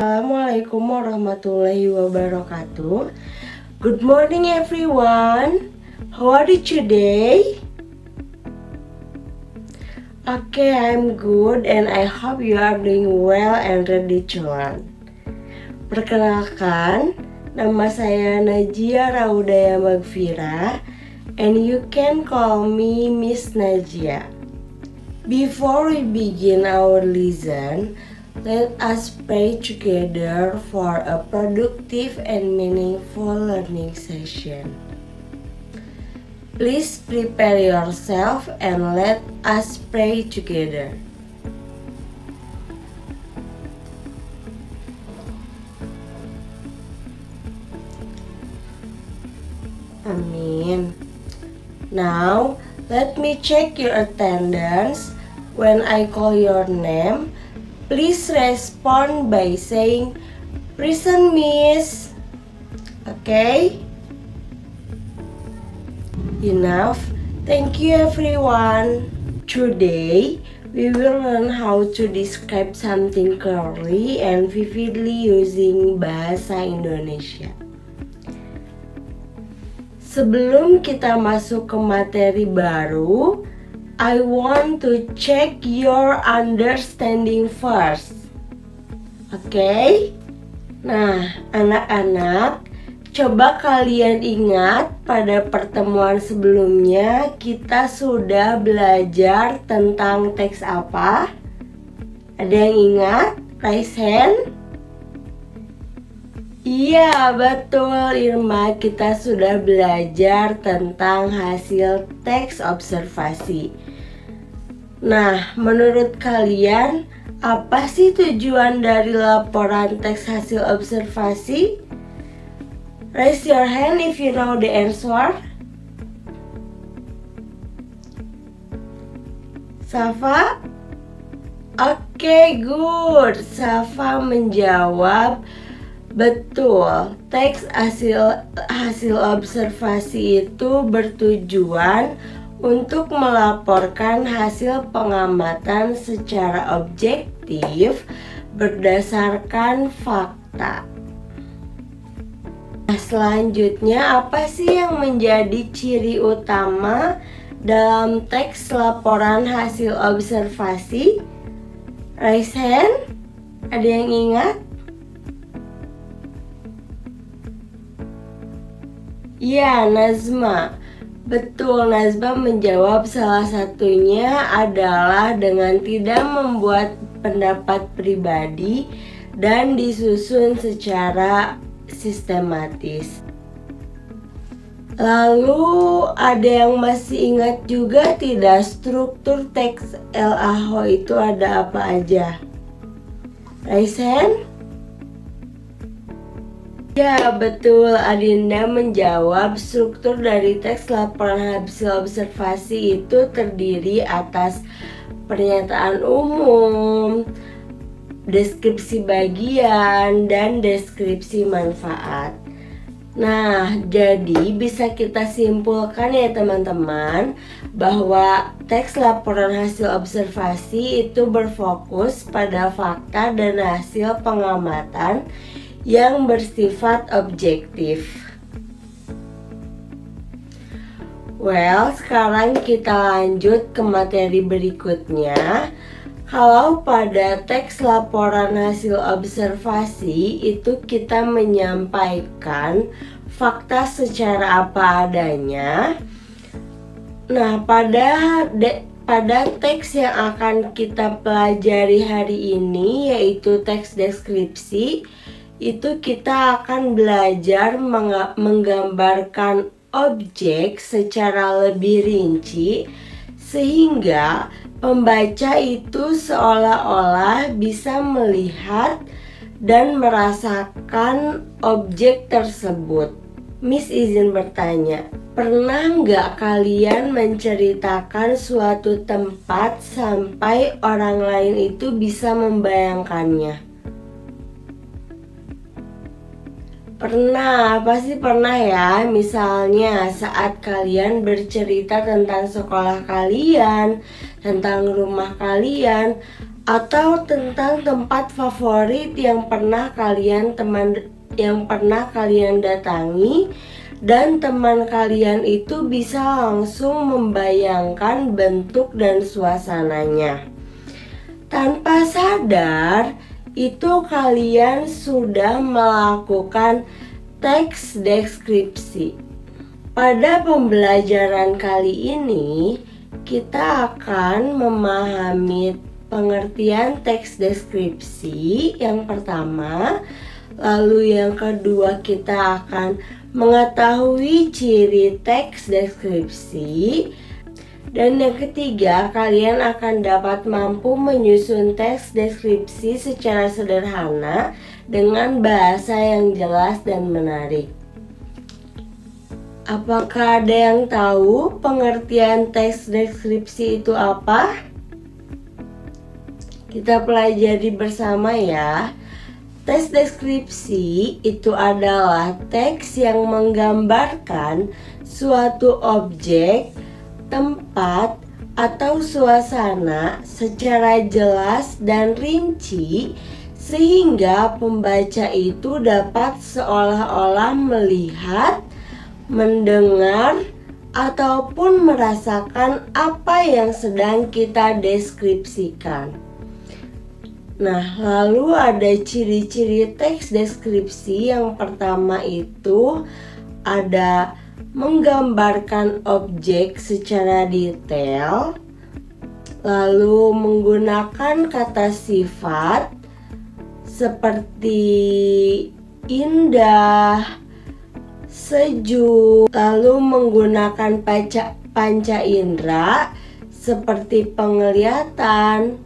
Assalamualaikum warahmatullahi wabarakatuh. Good morning everyone. How are you today? Okay, I'm good and I hope you are doing well and ready to learn. Perkenalkan, nama saya Najia Raudaya Magfira and you can call me Miss Najia. Before we begin our lesson, let us pray together for a productive and meaningful learning session. Please prepare yourself and let us pray together. Amin. Now, let me check your attendance. When I call your name, please respond by saying, "Present, Miss." Okay? Enough. Thank you, everyone. Today, we will learn how to describe something clearly and vividly using bahasa Indonesia. Sebelum kita masuk ke materi baru, I want to check your understanding first. Okay? Nah, anak-anak, coba kalian ingat pada pertemuan sebelumnya kita sudah belajar tentang teks apa? Ada yang ingat? Raise hand. Iya, betul Irma, kita sudah belajar tentang hasil teks observasi. Nah, menurut kalian, apa sih tujuan dari laporan teks hasil observasi? Raise your hand if you know the answer. Safa? Oke, good. Safa menjawab, betul. Teks hasil observasi itu bertujuan untuk melaporkan hasil pengamatan secara objektif berdasarkan fakta. Nah, selanjutnya apa sih yang menjadi ciri utama dalam teks laporan hasil observasi? Raise hand. Ada yang ingat? Ya, Nazma. Betul, Nazma menjawab salah satunya adalah dengan tidak membuat pendapat pribadi dan disusun secara sistematis. Lalu ada yang masih ingat juga tidak struktur teks LAHO itu ada apa aja? Raise hand. Ya, betul. Adinda menjawab struktur dari teks laporan hasil observasi itu terdiri atas pernyataan umum, deskripsi bagian, dan deskripsi manfaat. Nah, jadi bisa kita simpulkan ya teman-teman bahwa teks laporan hasil observasi itu berfokus pada fakta dan hasil pengamatan yang bersifat objektif. Well, sekarang kita lanjut ke materi berikutnya. Kalau pada teks laporan hasil observasi itu kita menyampaikan fakta secara apa adanya. Nah, pada teks yang akan kita pelajari hari ini yaitu teks deskripsi, itu kita akan belajar menggambarkan objek secara lebih rinci sehingga pembaca itu seolah-olah bisa melihat dan merasakan objek tersebut. Miss izin bertanya, pernah nggak kalian menceritakan suatu tempat sampai orang lain itu bisa membayangkannya? Pernah, pasti pernah ya. Misalnya saat kalian bercerita tentang sekolah kalian, tentang rumah kalian, atau tentang tempat favorit yang pernah kalian datangi, dan teman kalian itu bisa langsung membayangkan bentuk dan suasananya. Tanpa sadar, itu kalian sudah melakukan teks deskripsi. Pada pembelajaran kali ini, kita akan memahami pengertian teks deskripsi yang pertama. Lalu yang kedua, kita akan mengetahui ciri teks deskripsi. Dan yang ketiga, kalian akan dapat mampu menyusun teks deskripsi secara sederhana dengan bahasa yang jelas dan menarik. Apakah ada yang tahu pengertian teks deskripsi itu apa? Kita pelajari bersama ya. Teks deskripsi itu adalah teks yang menggambarkan suatu objek, tempat, atau suasana secara jelas dan rinci sehingga pembaca itu dapat seolah-olah melihat, mendengar, ataupun merasakan apa yang sedang kita deskripsikan. Nah, lalu ada ciri-ciri teks deskripsi. Yang pertama itu ada menggambarkan objek secara detail, lalu menggunakan kata sifat seperti indah, sejuk, lalu menggunakan panca indera seperti penglihatan,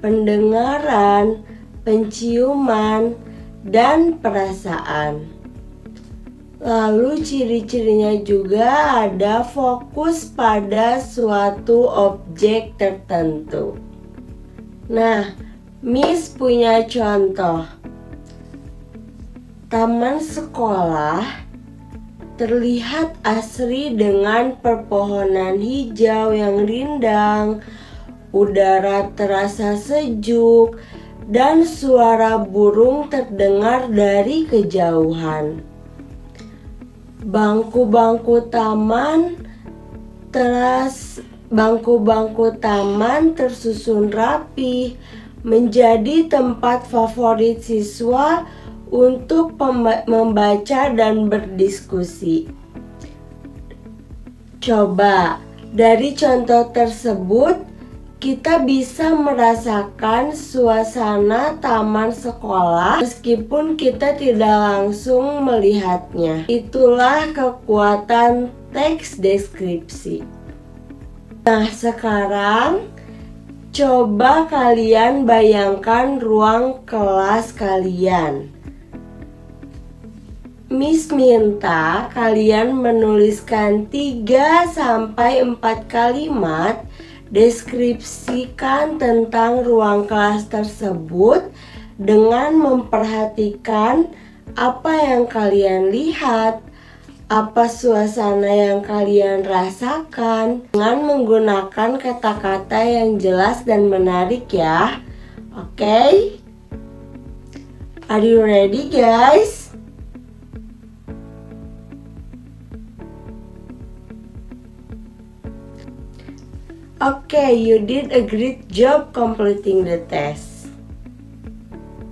pendengaran, penciuman, dan perasaan. Lalu ciri-cirinya juga ada fokus pada suatu objek tertentu. Nah, Miss punya contoh. Taman sekolah terlihat asri dengan pepohonan hijau yang rindang, udara terasa sejuk, dan suara burung terdengar dari kejauhan. Bangku-bangku taman tersusun rapi, menjadi tempat favorit siswa untuk membaca dan berdiskusi. Coba dari contoh tersebut, kita bisa merasakan suasana taman sekolah meskipun kita tidak langsung melihatnya. Itulah kekuatan teks deskripsi. Nah, sekarang coba kalian bayangkan ruang kelas kalian. Miss minta kalian menuliskan 3-4 kalimat deskripsikan tentang ruang kelas tersebut dengan memperhatikan apa yang kalian lihat, apa suasana yang kalian rasakan, dengan menggunakan kata-kata yang jelas dan menarik ya. Oke? Are you ready, guys? Okay, you did a great job completing the test.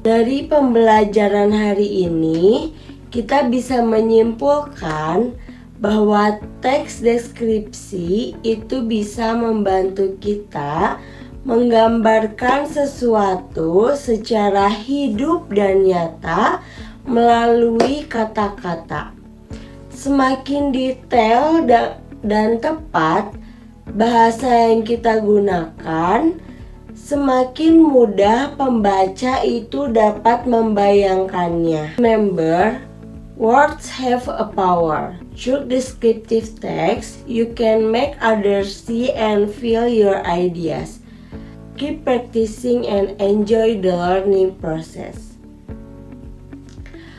Dari pembelajaran hari ini, kita bisa menyimpulkan bahwa teks deskripsi itu bisa membantu kita menggambarkan sesuatu secara hidup dan nyata melalui kata-kata. Semakin detail dan tepat bahasa yang kita gunakan, semakin mudah pembaca itu dapat membayangkannya. Remember, words have a power. Through descriptive text, you can make others see and feel your ideas. Keep practicing and enjoy the learning process.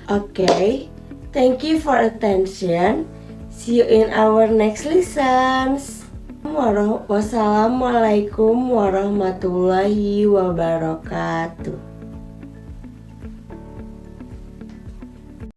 Okay, thank you for attention. See you in our next lessons. Wassalamualaikum warahmatullahi wabarakatuh.